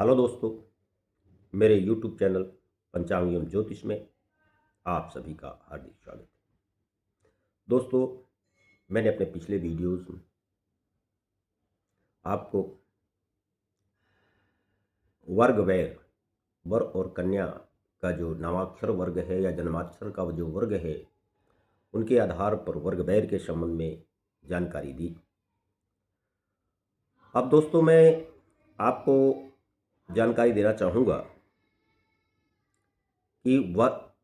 Hello दोस्तों, मेरे YouTube channel पंचांग एवं ज्योतिष में आप सभी का हार्दिक स्वागत है। दोस्तों, मैंने अपने पिछले वीडियोस में आपको वर्ग वैर वर और कन्या का जो नामाक्षर वर्ग है या जन्माक्षर का जो वर्ग है, उनके आधार पर वर्ग वैर के संबंध में जानकारी दी। अब दोस्तों, मैं आपको जानकारी देना चाहूँगा कि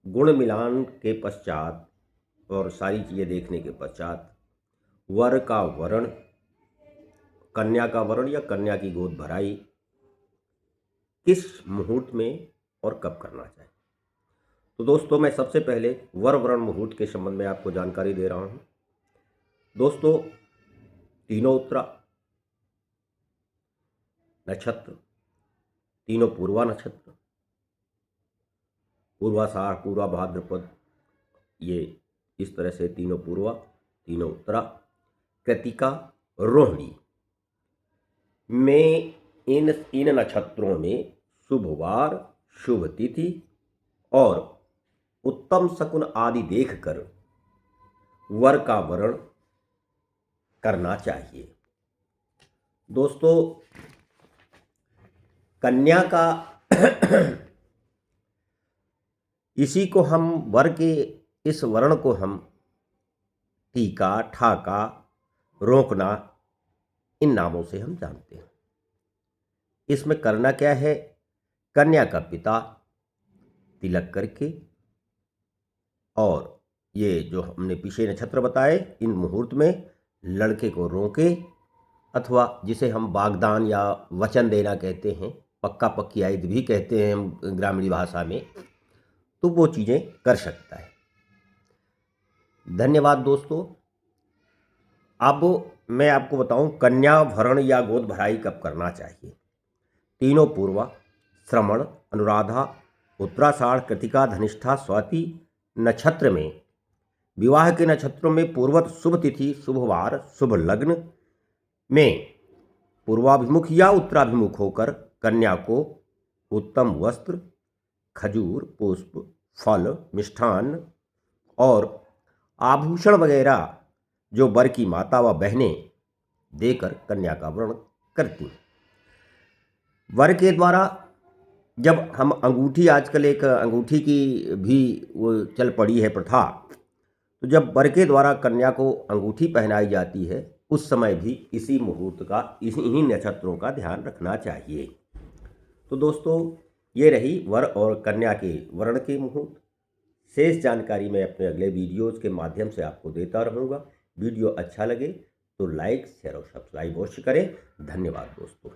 गुण मिलान के पश्चात और सारी चीज़ें देखने के पश्चात वर का वर्ण, कन्या का वर्ण या कन्या की गोद भराई किस मुहूर्त में और कब करना चाहिए। तो दोस्तों, मैं सबसे पहले वर वर्ण मुहूर्त के संबंध में आपको जानकारी दे रहा हूँ। दोस्तों, तीनों उत्तरा नक्षत्र, तीनों पूर्वा नक्षत्र, पूर्वाषाढ़, पूर्वा भाद्रपद, ये इस तरह से तीनों पूर्वा, तीनों उत्तरा, कृतिका, रोहिणी में इन नक्षत्रों में शुभवार, शुभ तिथि और उत्तम शकुन आदि देखकर वर का वर्ण करना चाहिए। दोस्तों, कन्या का इसी को हम वर के इस वर्ण को हम टीका, ठाका, रोकना, इन नामों से हम जानते हैं। इसमें करना क्या है? कन्या का पिता तिलक करके, और ये जो हमने पीछे नक्षत्र बताए, इन मुहूर्त में लड़के को रोके, अथवा जिसे हम वागदान या वचन देना कहते हैं, पक्का पक्की भी कहते हैं हम ग्रामीण भाषा में, तो वो चीज़ें कर सकता है। धन्यवाद दोस्तों। अब मैं आपको बताऊं कन्या भरण या गोद भराई कब करना चाहिए। तीनों पूर्वा, श्रवण, अनुराधा, उत्तराषाढ़, कृतिका, धनिष्ठा, स्वाति नक्षत्र में, विवाह के नक्षत्रों में पूर्वत शुभ तिथि, शुभ वार, शुभ लग्न में पूर्वाभिमुख या उत्तराभिमुख होकर कन्या को उत्तम वस्त्र, खजूर, पुष्प, फल, मिष्ठान और आभूषण वगैरह जो वर की माता व बहनें देकर कन्या का वरण करती हैं। वर के द्वारा जब हम अंगूठी, आजकल एक अंगूठी की भी वो चल पड़ी है प्रथा, तो जब वर के द्वारा कन्या को अंगूठी पहनाई जाती है, उस समय भी इसी मुहूर्त का, इन्हीं नक्षत्रों का ध्यान रखना चाहिए। तो दोस्तों, ये रही वर और कन्या के वर्ण के मुहूर्त। शेष जानकारी मैं अपने अगले वीडियोज़ के माध्यम से आपको देता रहूँगा। वीडियो अच्छा लगे तो लाइक, शेयर और सब्सक्राइब अवश्य करें। धन्यवाद दोस्तों।